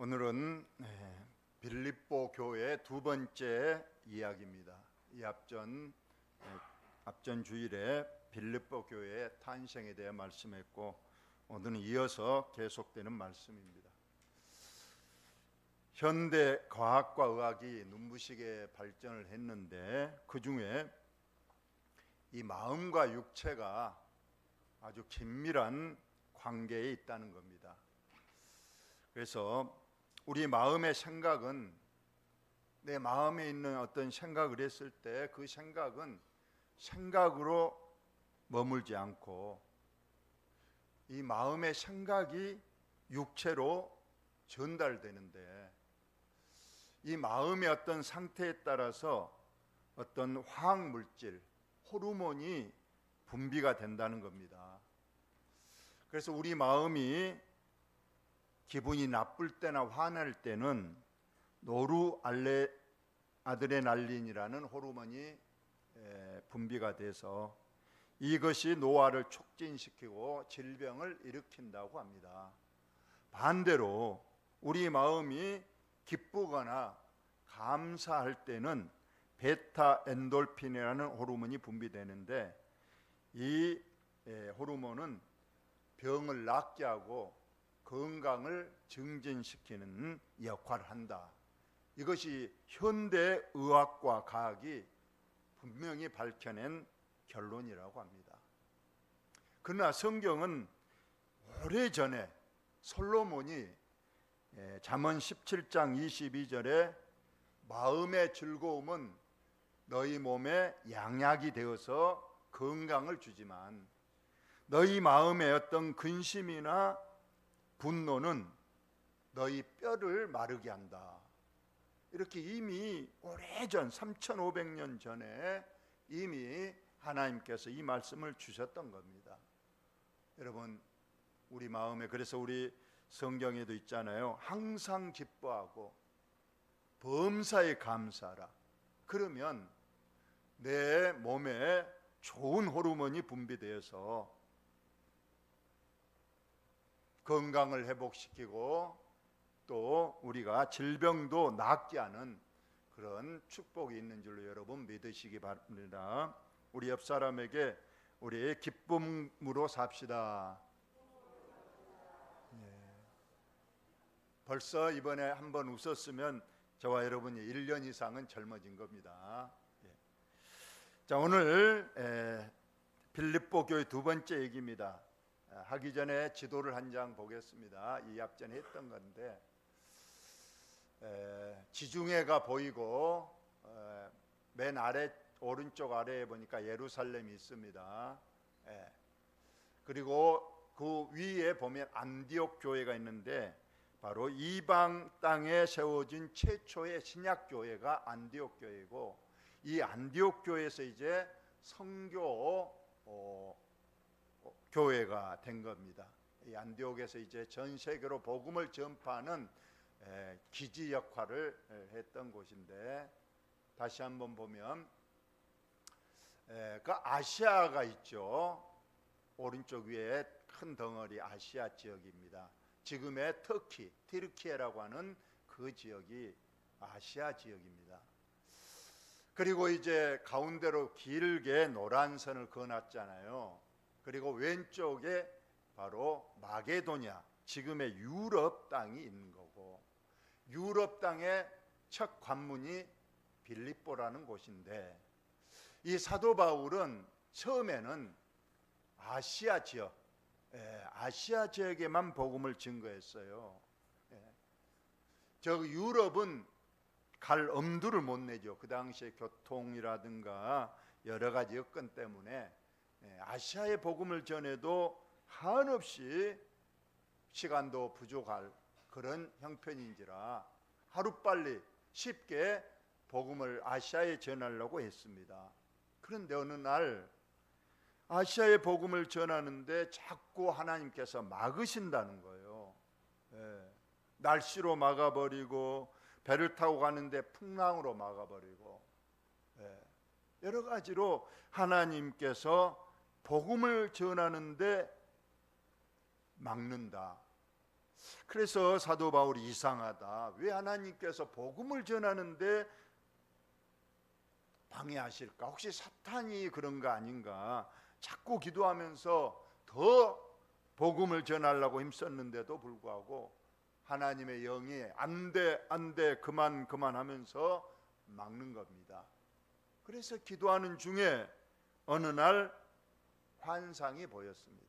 오늘은 빌립보 교회 두 번째 이야기입니다. 이 앞전 주일에 빌립보 교회의 탄생에 대해 말씀했고, 오늘은 이어서 계속되는 말씀입니다. 현대 과학과 의학이 눈부시게 발전을 했는데, 그 중에 이 마음과 육체가 아주 긴밀한 관계에 있다는 겁니다. 그래서 우리 마음의 생각은, 내 마음에 있는 어떤 생각을 했을 때 그 생각은 생각으로 머물지 않고 이 마음의 생각이 육체로 전달되는데, 이 마음의 어떤 상태에 따라서 어떤 화학물질, 호르몬이 분비가 된다는 겁니다. 그래서 우리 마음이 기분이 나쁠 때나 화낼 때는 아드레날린이라는 호르몬이 분비가 돼서 이것이 노화를 촉진시키고 질병을 일으킨다고 합니다. 반대로 우리 마음이 기쁘거나 감사할 때는 베타 엔돌핀이라는 호르몬이 분비되는데, 이 호르몬은 병을 낫게 하고 건강을 증진시키는 역할을 한다. 이것이 현대 의학과 과학이 분명히 밝혀낸 결론이라고 합니다. 그러나 성경은 오래전에 솔로몬이 잠언 17장 22절에 마음의 즐거움은 너희 몸에 양약이 되어서 건강을 주지만 너희 마음의 어떤 근심이나 분노는 너희 뼈를 마르게 한다. 이렇게 이미 오래전 3500년 전에 이미 하나님께서 이 말씀을 주셨던 겁니다. 여러분, 우리 마음에, 그래서 우리 성경에도 있잖아요. 항상 기뻐하고 범사에 감사하라. 그러면 내 몸에 좋은 호르몬이 분비되어서 건강을 회복시키고 또 우리가 질병도 낫게 하는 그런 축복이 있는 줄로 여러분 믿으시기 바랍니다. 우리 옆 사람에게 우리 기쁨으로 삽시다. 벌써 이번에 한번 웃었으면 저와 여러분이 1년 이상은 젊어진 겁니다. 자, 오늘 빌립보 교회 두 번째 얘기입니다. 하기 전에 지도를 한 장 보겠습니다. 이 앞전에 했던 건데, 지중해가 보이고 맨 아래 오른쪽 아래에 보니까 예루살렘이 있습니다. 그리고 그 위에 보면 안디옥 교회가 있는데, 바로 이방 땅에 세워진 최초의 신약 교회가 안디옥 교회고, 이 안디옥 교회에서 이제 선교 교회가 된 겁니다. 이 안디옥에서 이제 전 세계로 복음을 전파하는 기지 역할을 했던 곳인데, 다시 한번 보면 그 아시아가 있죠. 오른쪽 위에 큰 덩어리 아시아 지역입니다. 지금의 튀르키예라고 하는 그 지역이 아시아 지역입니다. 그리고 이제 가운데로 길게 노란 선을 그어놨잖아요. 그리고 왼쪽에 바로 마게도냐, 지금의 유럽 땅이 있는 거고, 유럽 땅의 첫 관문이 빌립보라는 곳인데, 이 사도 바울은 처음에는 아시아 지역에만 복음을 증거했어요. 저 유럽은 갈 엄두를 못 내죠. 그 당시에 교통이라든가 여러 가지 여건 때문에 아시아의 복음을 전해도 한없이 시간도 부족할 그런 형편인지라 하루빨리 쉽게 복음을 아시아에 전하려고 했습니다. 그런데 어느 날 아시아의 복음을 전하는데 자꾸 하나님께서 막으신다는 거예요. 날씨로 막아버리고, 배를 타고 가는데 풍랑으로 막아버리고, 여러 가지로 하나님께서 복음을 전하는데 막는다. 그래서 사도 바울이 이상하다. 왜 하나님께서 복음을 전하는데 방해하실까? 혹시 사탄이 그런 거 아닌가? 자꾸 기도하면서 더 복음을 전하려고 힘썼는데도 불구하고 하나님의 영이 안 돼, 그만 하면서 막는 겁니다. 그래서 기도하는 중에 어느 날 환상이 보였습니다.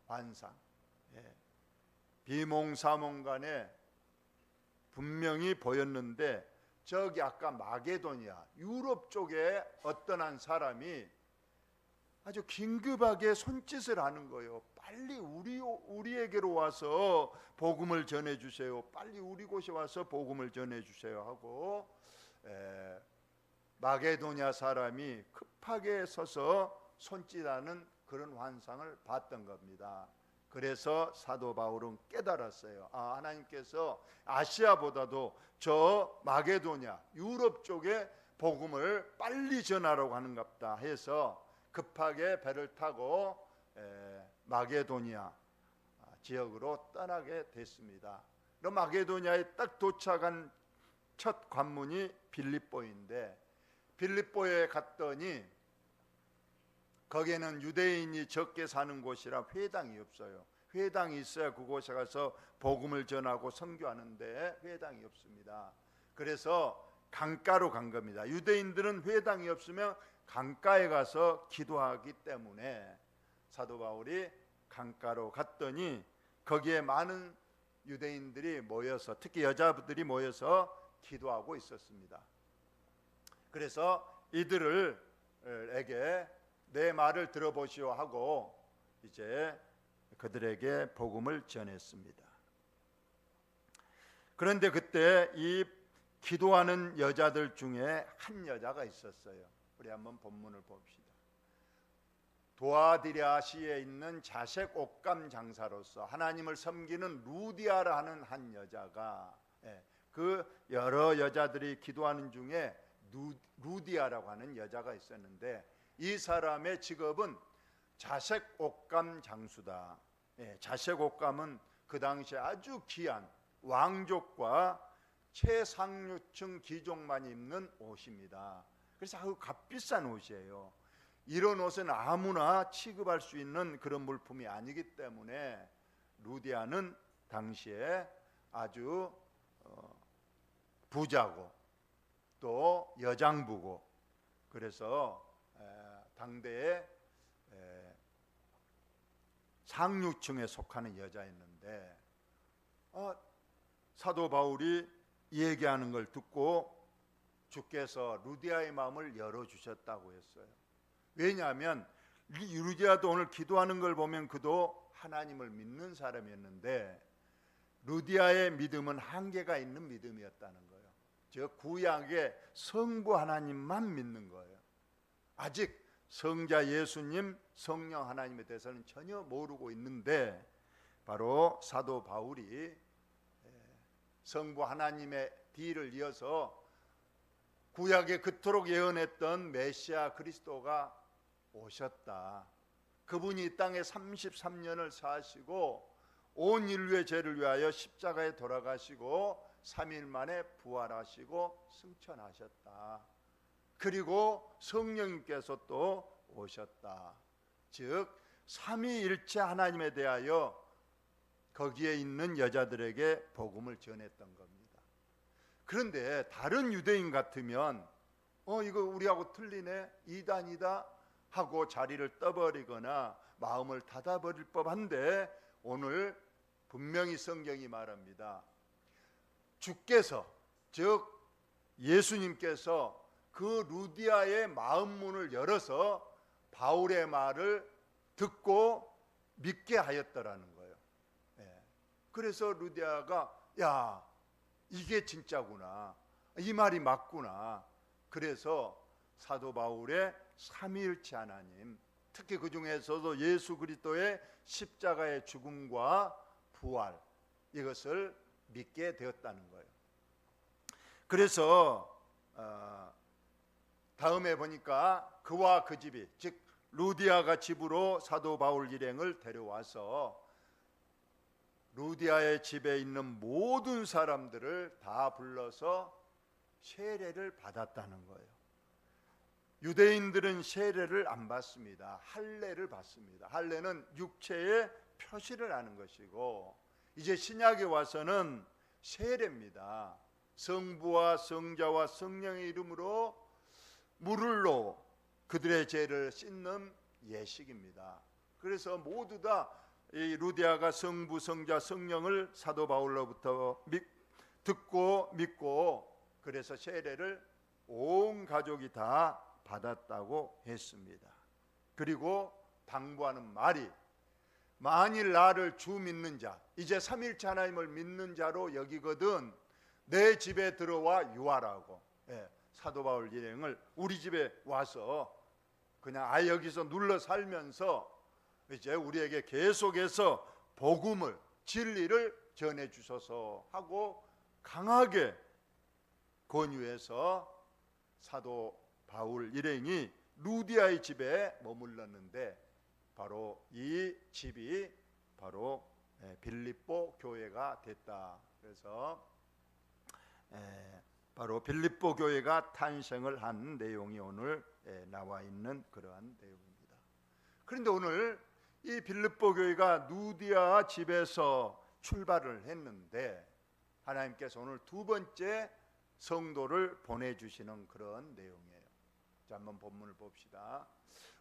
환상. 비몽사몽간에 분명히 보였는데 저기 아까 마게도니아 유럽 쪽에 어떤 한 사람이 아주 긴급하게 손짓을 하는 거예요. 빨리 우리에게로 와서 복음을 전해주세요. 빨리 우리 곳에 와서 복음을 전해주세요 하고 마게도니아 사람이 급하게 서서 손짓하는 그런 환상을 봤던 겁니다. 그래서 사도 바울은 깨달았어요. 하나님께서 아시아보다도 저 마게도냐 유럽 쪽에 복음을 빨리 전하라고 하는갑다 해서 급하게 배를 타고 마게도니아 지역으로 떠나게 됐습니다. 마게도니아에 딱 도착한 첫 관문이 빌립보인데 빌립보에 갔더니 거기에는 유대인이 적게 사는 곳이라 회당이 없어요. 회당이 있어야 그곳에 가서 복음을 전하고 선교하는데 회당이 없습니다. 그래서 강가로 간 겁니다. 유대인들은 회당이 없으면 강가에 가서 기도하기 때문에 사도 바울이 강가로 갔더니 거기에 많은 유대인들이 모여서 특히 여자분들이 모여서 기도하고 있었습니다. 그래서 이들에게 내 말을 들어보시오 하고 이제 그들에게 복음을 전했습니다. 그런데 그때 이 기도하는 여자들 중에 한 여자가 있었어요. 우리 한번 본문을 봅시다. 도아디랴시에 있는 자색 옷감 장사로서 하나님을 섬기는 루디아라 하는 한 여자가 그 여러 여자들이 기도하는 중에 루디아라고 하는 여자가 있었는데 이 사람의 직업은 자색 옷감 장수다. 자색 옷감은 그 당시에 아주 귀한 왕족과 최상류층 귀족만 입는 옷입니다. 그래서 아주 값비싼 옷이에요. 이런 옷은 아무나 취급할 수 있는 그런 물품이 아니기 때문에 루디아는 당시에 아주 부자고 또 여장부고 그래서 당대의 상류층에 속하는 여자였는데 사도 바울이 얘기하는 걸 듣고 주께서 루디아의 마음을 열어주셨다고 했어요. 왜냐하면 루디아도 오늘 기도하는 걸 보면 그도 하나님을 믿는 사람이었는데 루디아의 믿음은 한계가 있는 믿음이었다는 거예요. 즉 구약의 성부 하나님만 믿는 거예요. 아직 성자 예수님, 성령 하나님에 대해서는 전혀 모르고 있는데 바로 사도 바울이 성부 하나님의 뒤를 이어서 구약에 그토록 예언했던 메시아 그리스도가 오셨다. 그분이 이 땅에 33년을 사시고 온 인류의 죄를 위하여 십자가에 돌아가시고 3일 만에 부활하시고 승천하셨다. 그리고 성령님께서 또 오셨다. 즉 삼위일체 하나님에 대하여 거기에 있는 여자들에게 복음을 전했던 겁니다. 그런데 다른 유대인 같으면 이거 우리하고 틀리네, 이단이다 하고 자리를 떠버리거나 마음을 닫아버릴 법한데 오늘 분명히 성경이 말합니다. 주께서 즉 예수님께서 그 루디아의 마음 문을 열어서 바울의 말을 듣고 믿게 하였더라는 거예요. 그래서 루디아가 야 이게 진짜구나, 이 말이 맞구나. 그래서 사도 바울의 삼위일체 하나님, 특히 그 중에서도 예수 그리스도의 십자가의 죽음과 부활, 이것을 믿게 되었다는 거예요. 그래서 다음에 보니까 그와 그 집이, 즉 루디아가 집으로 사도 바울 일행을 데려와서 루디아의 집에 있는 모든 사람들을 다 불러서 세례를 받았다는 거예요. 유대인들은 세례를 안 받습니다. 할례를 받습니다. 할례는 육체의 표시를 하는 것이고, 이제 신약에 와서는 세례입니다. 성부와 성자와 성령의 이름으로 물을 넣어 그들의 죄를 씻는 예식입니다. 그래서 모두 다 이 루디아가 성부, 성자, 성령을 사도 바울로부터 듣고 믿고, 그래서 세례를 온 가족이 다 받았다고 했습니다. 그리고 당부하는 말이, 만일 나를 주 믿는 자, 이제 삼일체 하나님을 믿는 자로 여기거든 내 집에 들어와 유하라고. 사도 바울 일행을 우리 집에 와서 그냥 여기서 눌러 살면서 이제 우리에게 계속해서 복음을, 진리를 전해 주소서 하고 강하게 권유해서 사도 바울 일행이 루디아의 집에 머물렀는데, 바로 이 집이 바로 빌립보 교회가 됐다. 그래서 바로 빌립보 교회가 탄생을 한 내용이 오늘 나와 있는 그러한 내용입니다. 그런데 오늘 이 빌립보 교회가 루디아 집에서 출발을 했는데, 하나님께서 오늘 두 번째 성도를 보내주시는 그런 내용이에요. 자, 한번 본문을 봅시다.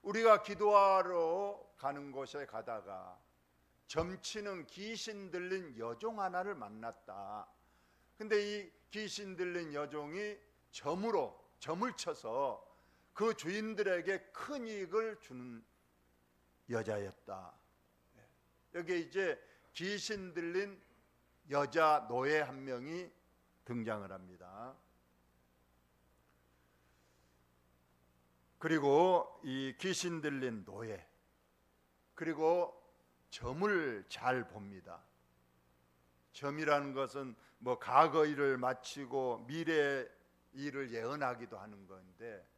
우리가 기도하러 가는 곳에 가다가 점치는 귀신 들린 여종 하나를 만났다. 근데 이 귀신 들린 여종이 점을 쳐서 그 주인들에게 큰 이익을 주는 여자였다. 여기 이제 귀신 들린 여자 노예 한 명이 등장을 합니다. 그리고 이 귀신 들린 노예, 그리고 점을 잘 봅니다. 점이라는 것은 뭐 과거 일을 마치고 미래 일을 예언하기도 하는 건데,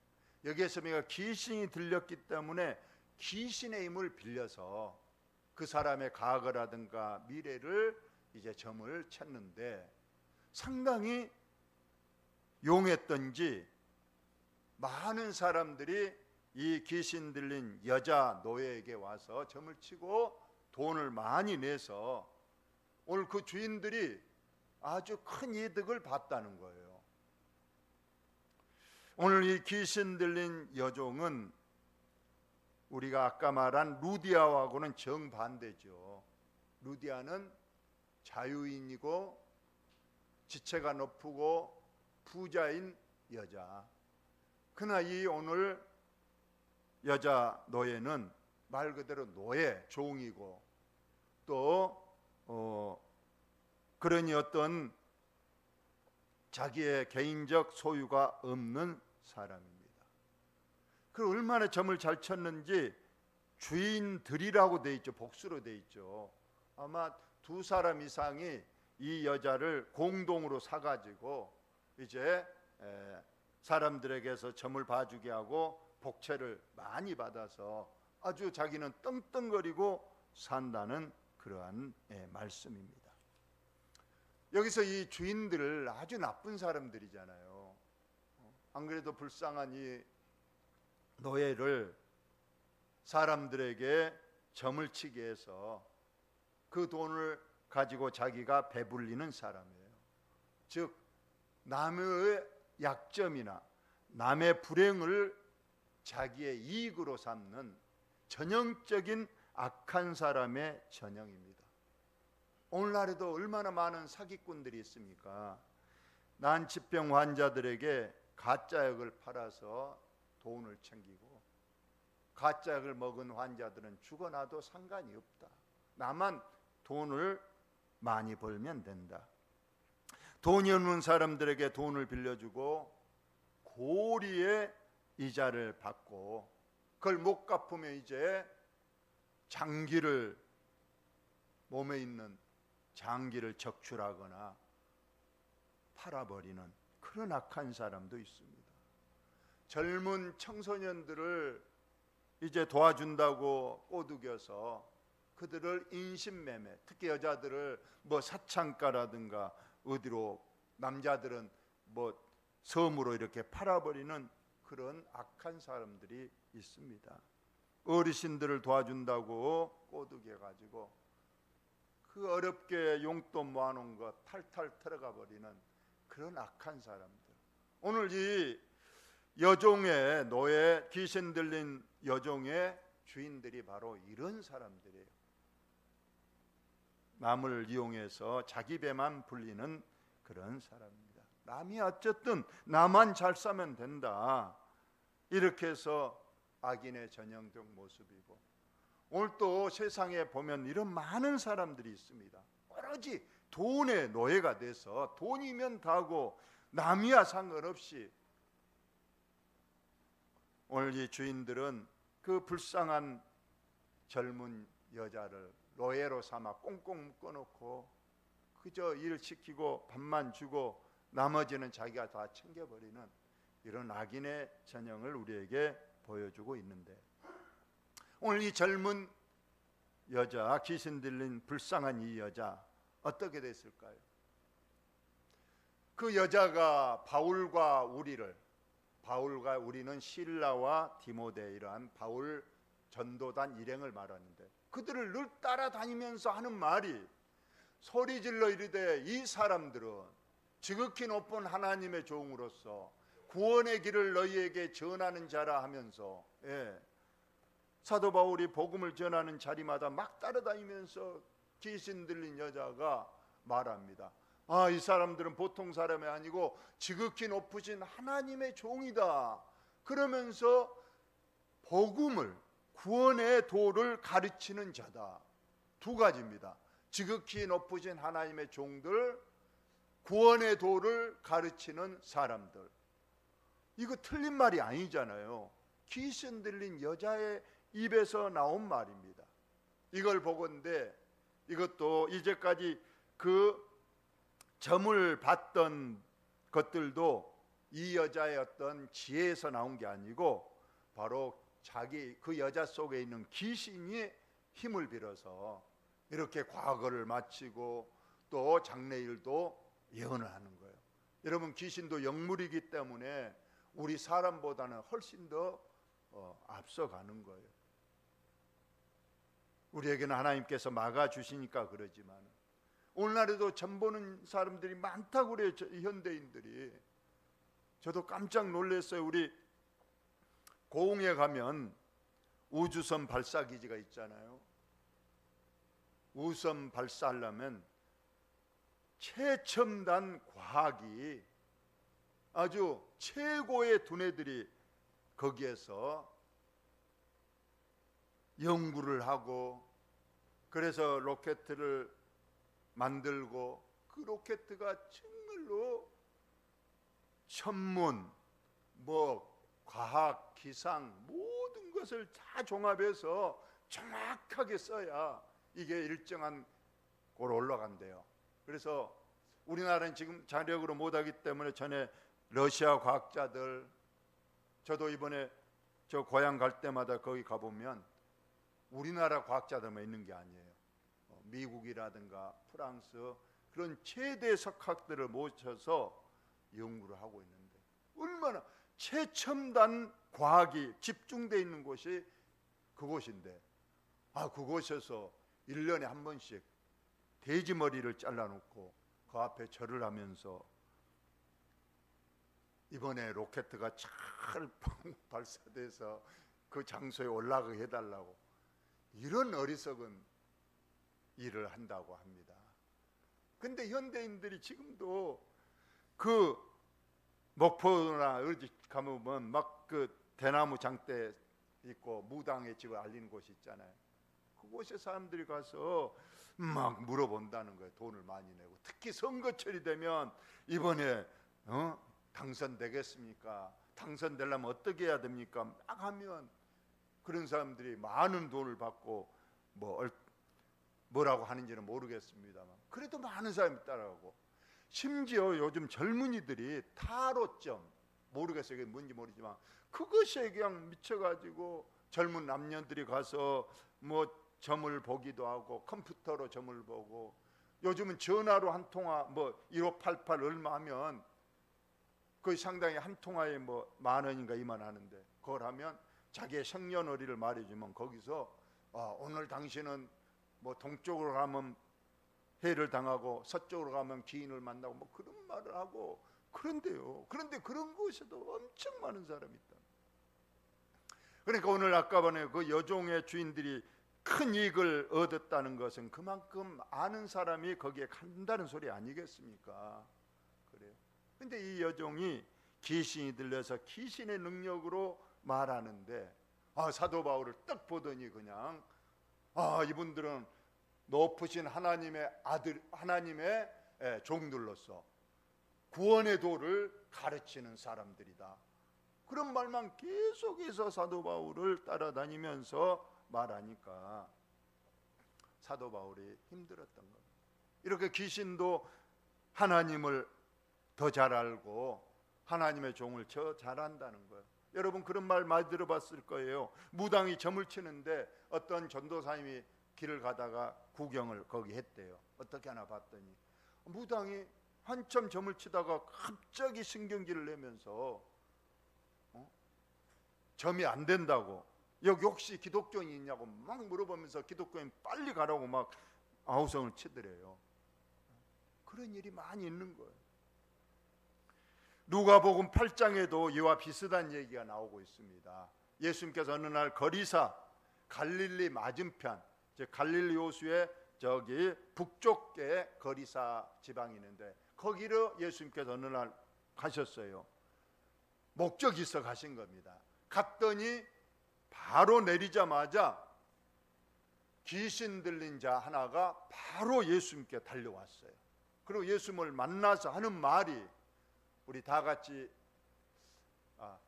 여기에서 우리가 귀신이 들렸기 때문에 귀신의 힘을 빌려서 그 사람의 과거라든가 미래를 이제 점을 쳤는데, 상당히 용했던지 많은 사람들이 이 귀신 들린 여자 노예에게 와서 점을 치고 돈을 많이 내서 오늘 그 주인들이 아주 큰 이득을 봤다는 거예요. 오늘 이 귀신 들린 여종은 우리가 아까 말한 루디아하고는 정반대죠. 루디아는 자유인이고 지체가 높고 부자인 여자. 그러나 이 오늘 여자 노예는 말 그대로 노예, 종이고 또 그러니 어떤 자기의 개인적 소유가 없는 사람입니다. 그 얼마나 점을 잘 쳤는지 주인들이라고 돼 있죠. 복수로 돼 있죠. 아마 두 사람 이상이 이 여자를 공동으로 사가지고 이제 사람들에게서 점을 봐주게 하고 복채를 많이 받아서 아주 자기는 떵떵거리고 산다는 그러한 말씀입니다. 여기서 이 주인들을 아주 나쁜 사람들이잖아요. 안 그래도 불쌍한 이 노예를 사람들에게 점을 치게 해서 그 돈을 가지고 자기가 배불리는 사람이에요. 즉 남의 약점이나 남의 불행을 자기의 이익으로 삼는 전형적인 악한 사람의 전형입니다. 오늘날에도 얼마나 많은 사기꾼들이 있습니까? 난치병 환자들에게 가짜약을 팔아서 돈을 챙기고, 가짜약을 먹은 환자들은 죽어나도 상관이 없다. 나만 돈을 많이 벌면 된다. 돈이 없는 사람들에게 돈을 빌려주고 고리의 이자를 받고, 그걸 못 갚으면 이제 장기를, 몸에 있는 장기를 적출하거나 팔아버리는 그런 악한 사람도 있습니다. 젊은 청소년들을 이제 도와준다고 꼬드겨서 그들을 인신매매, 특히 여자들을 뭐 사창가라든가 어디로, 남자들은 뭐 섬으로 이렇게 팔아버리는 그런 악한 사람들이 있습니다. 어르신들을 도와준다고 꼬드겨 가지고 그 어렵게 용돈 모아놓은 거 탈탈 털어가 버리는 그런 악한 사람들. 오늘 이 여종의 노예, 귀신 들린 여종의 주인들이 바로 이런 사람들이에요. 남을 이용해서 자기 배만 불리는 그런 사람입니다. 남이 어쨌든 나만 잘 사면 된다, 이렇게 해서 악인의 전형적 모습이고, 오늘 또 세상에 보면 이런 많은 사람들이 있습니다. 오로지 돈의 노예가 돼서 돈이면 다고 남이야 상관없이, 오늘 이 주인들은 그 불쌍한 젊은 여자를 노예로 삼아 꽁꽁 묶어놓고 그저 일 시키고 밥만 주고 나머지는 자기가 다 챙겨버리는 이런 악인의 전형을 우리에게 보여주고 있는데, 오늘 이 젊은 여자, 귀신 들린 불쌍한 이 여자 어떻게 됐을까요? 그 여자가 바울과 우리는 실라와 디모데, 이러한 바울 전도단 일행을 말하는데, 그들을 늘 따라다니면서 하는 말이 소리질러 이르되 이 사람들은 지극히 높은 하나님의 종으로서 구원의 길을 너희에게 전하는 자라 하면서, 사도 바울이 복음을 전하는 자리마다 막 따라다니면서 귀신 들린 여자가 말합니다. 아, 이 사람들은 보통 사람이 아니고 지극히 높으신 하나님의 종이다. 그러면서 복음을, 구원의 도를 가르치는 자다. 두 가지입니다. 지극히 높으신 하나님의 종들, 구원의 도를 가르치는 사람들. 이거 틀린 말이 아니잖아요. 귀신 들린 여자의 입에서 나온 말입니다. 이걸 보건대 이것도 이제까지 그 점을 봤던 것들도 이 여자의 어떤 지혜에서 나온 게 아니고 바로 자기 그 여자 속에 있는 귀신이 힘을 빌어서 이렇게 과거를 마치고 또 장래일도 예언을 하는 거예요. 여러분, 귀신도 영물이기 때문에 우리 사람보다는 훨씬 더 앞서가는 거예요. 우리에게는 하나님께서 막아주시니까 그러지만 오늘날에도 점 보는 사람들이 많다고 그래요. 현대인들이. 저도 깜짝 놀랐어요. 우리 고흥에 가면 우주선 발사기지가 있잖아요. 우주선 발사하려면 최첨단 과학이, 아주 최고의 두뇌들이 거기에서 연구를 하고, 그래서 로켓을 만들고, 그 로켓가 정말로 천문, 과학, 기상 모든 것을 다 종합해서 정확하게 써야 이게 일정한 곳으로 올라간대요. 그래서 우리나라는 지금 자력으로 못하기 때문에 전에 러시아 과학자들, 저도 이번에 저 고향 갈 때마다 거기 가보면 우리나라 과학자들만 있는 게 아니에요. 미국이라든가 프랑스, 그런 최대 석학들을 모셔서 연구를 하고 있는데, 얼마나 최첨단 과학이 집중되어 있는 곳이 그곳인데, 그곳에서 1년에 한 번씩 돼지 머리를 잘라놓고 그 앞에 절을 하면서 이번에 로켓가 잘 발사돼서 그 장소에 올라가게 해달라고, 이런 어리석은 일을 한다고 합니다. 근데 현대인들이 지금도 그 목포나 어디 가면 막 그 대나무 장대 있고 무당의 집을 알리는 곳이 있잖아요. 그곳에 사람들이 가서 막 물어본다는 거예요. 돈을 많이 내고. 특히 선거철이 되면 이번에 당선되겠습니까? 당선되려면 어떻게 해야 됩니까? 막 하면 그런 사람들이 많은 돈을 받고 뭐라고 하는지는 모르겠습니다만, 그래도 많은 사람이 따라가고, 심지어 요즘 젊은이들이 타로점, 모르겠어요, 이게 뭔지 모르지만 그것에 그냥 미쳐가지고 젊은 남녀들이 가서 점을 보기도 하고 컴퓨터로 점을 보고, 요즘은 전화로 한 통화 1588 얼마 하면 거의 상당히 한 통화에 10,000원인가 이만 하는데, 그걸 하면 자기의 생년월일을 말해주면 거기서 오늘 당신은 동쪽으로 가면 해를 당하고 서쪽으로 가면 기인을 만나고 그런 말을 하고. 그런데 그런 곳에도 엄청 많은 사람이 있다. 그러니까 오늘 아까 전에 그 여종의 주인들이 큰 이익을 얻었다는 것은 그만큼 아는 사람이 거기에 간다는 소리 아니겠습니까? 그래요. 근데 이 여종이 귀신이 들려서 귀신의 능력으로 말하는데, 사도 바울을 딱 보더니 그냥 이분들은 높으신 하나님의 아들, 하나님의 종들로서 구원의 도를 가르치는 사람들이다. 그런 말만 계속해서 사도 바울을 따라다니면서 말하니까 사도 바울이 힘들었던 겁니다. 이렇게 귀신도 하나님을 더 잘 알고 하나님의 종을 더 잘한다는 거예요. 여러분 그런 말 많이 들어봤을 거예요. 무당이 점을 치는데 어떤 전도사님이 길을 가다가 구경을 거기 했대요. 어떻게 하나 봤더니 무당이 한참 점을 치다가 갑자기 신경질을 내면서 점이 안 된다고, 여기 혹시 기독교인이 있냐고 막 물어보면서 기독교인 빨리 가라고 막 아우성을 치더래요. 그런 일이 많이 있는 거예요. 누가복음 8장에도 이와 비슷한 얘기가 나오고 있습니다. 예수님께서 어느 날 거리사 갈릴리 맞은편, 즉 갈릴리 호수의 저기 북쪽에 거리사 지방이 있는데 거기로 예수님께서 어느 날 가셨어요. 목적이 있어 가신 겁니다. 갔더니 바로 내리자마자 귀신 들린 자 하나가 바로 예수님께 달려왔어요. 그리고 예수님을 만나서 하는 말이, 우리 다 같이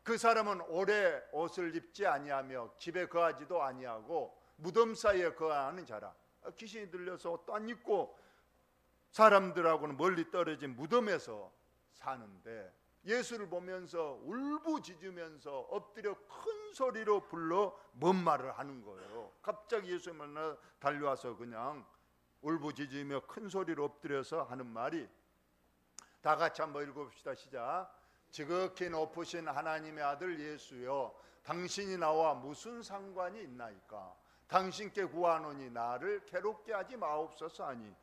그 사람은 오래 옷을 입지 아니하며 집에 거하지도 아니하고 무덤 사이에 거하는 자라. 귀신이 들려서 옷도 안 입고 사람들하고는 멀리 떨어진 무덤에서 사는데 예수를 보면서 울부짖으면서 엎드려 큰 소리로 불러 뭔 말을 하는 거예요. 갑자기 예수 만나 달려와서 그냥 울부짖으며 큰 소리로 엎드려서 하는 말이, 다 같이 한번 읽어봅시다. 시작. 지극히 높으신 하나님의 아들 예수여, 당신이 나와 무슨 상관이 있나이까? 당신께 구하노니 나를 괴롭게 하지 마옵소서 하니.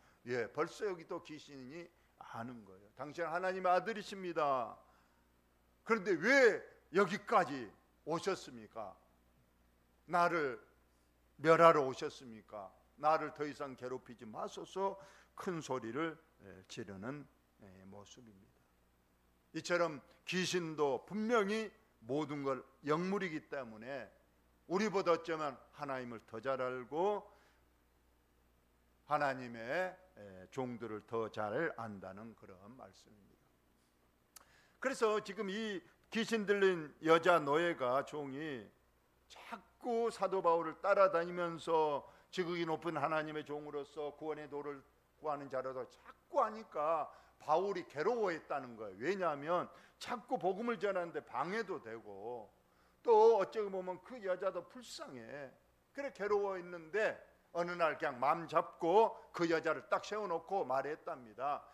벌써 여기도 귀신이 아는 거예요. 당신은 하나님의 아들이십니다. 그런데 왜 여기까지 오셨습니까? 나를 멸하러 오셨습니까? 나를 더 이상 괴롭히지 마소서 큰 소리를 지르는 모습입니다. 이처럼 귀신도 분명히 모든 걸 영물이기 때문에 우리보다 어쩌면 하나님을 더 잘 알고 하나님의 종들을 더 잘 안다는 그런 말씀입니다. 그래서 지금 이 귀신 들린 여자 노예가, 종이 자꾸 사도 바울을 따라다니면서 지극히 높은 하나님의 종으로서 구원의 도를 구하는 자라도 자꾸 하니까 바울이 괴로워했다는 거예요. 왜냐하면 자꾸 복음을 전하는데 방해도 되고, 또 어쩌고 보면 그 여자도 불쌍해. 그래 괴로워했는데 어느 날 그냥 마음 잡고 그 여자를 딱 세워놓고 말했답니다.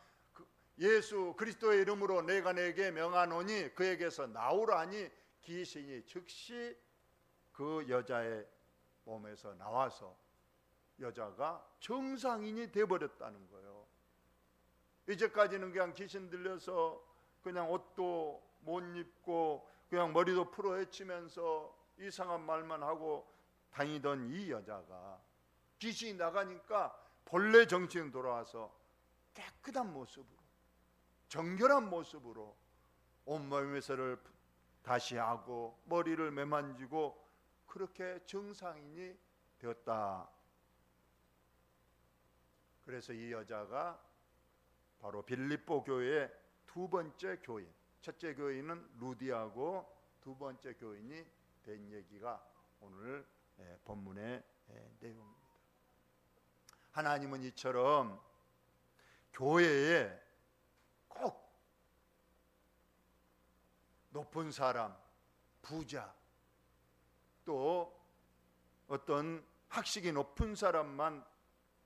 예수 그리스도의 이름으로 내가 내게 명하노니 그에게서 나오라니 귀신이 즉시 그 여자의 몸에서 나와서 여자가 정상인이 돼버렸다는 거예요. 이제까지는 그냥 귀신 들려서 그냥 옷도 못 입고 그냥 머리도 풀어 헤치면서 이상한 말만 하고 다니던 이 여자가 귀신이 나가니까 본래 정체는 돌아와서 깨끗한 모습으로, 정결한 모습으로 온몸에서를 다시 하고 머리를 매만지고 그렇게 정상인이 되었다. 그래서 이 여자가 바로 빌립보 교회의 두 번째 교인, 첫째 교인은 루디아고 두 번째 교인이 된 얘기가 오늘 본문의 내용입니다. 하나님은 이처럼 교회에 꼭 높은 사람, 부자, 또 어떤 학식이 높은 사람만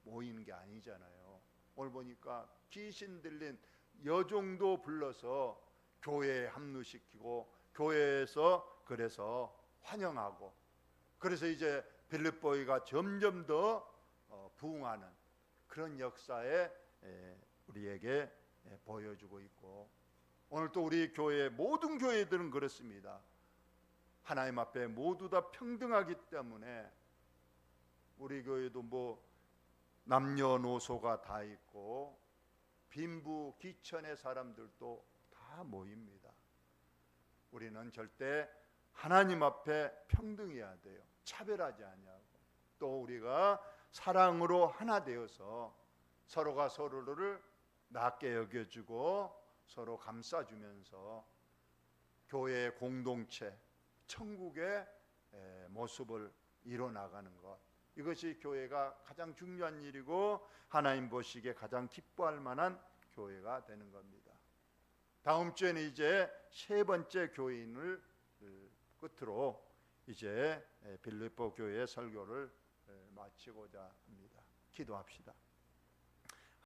모이는 게 아니잖아요. 오늘 보니까 귀신 들린 여종도 불러서 교회에 합류시키고 교회에서 그래서 환영하고, 그래서 이제 빌립보가 점점 더 부흥하는 그런 역사에 우리에게 보여주고 있고, 오늘 또 우리 교회 모든 교회들은 그렇습니다. 하나님 앞에 모두 다 평등하기 때문에 우리 교회도 뭐 남녀노소가 다 있고 빈부 귀천의 사람들도 다 모입니다. 우리는 절대 하나님 앞에 평등해야 돼요. 차별하지 아니하고, 또 우리가 사랑으로 하나 되어서 서로가 서로를 낮게 여겨주고 서로 감싸주면서 교회의 공동체, 천국의 모습을 이뤄나가는 것, 이것이 교회가 가장 중요한 일이고 하나님 보시기에 가장 기뻐할 만한 교회가 되는 겁니다. 다음 주에는 이제 세 번째 교인을 끝으로 이제 빌립보 교회의 설교를 마치고자 합니다. 기도합시다.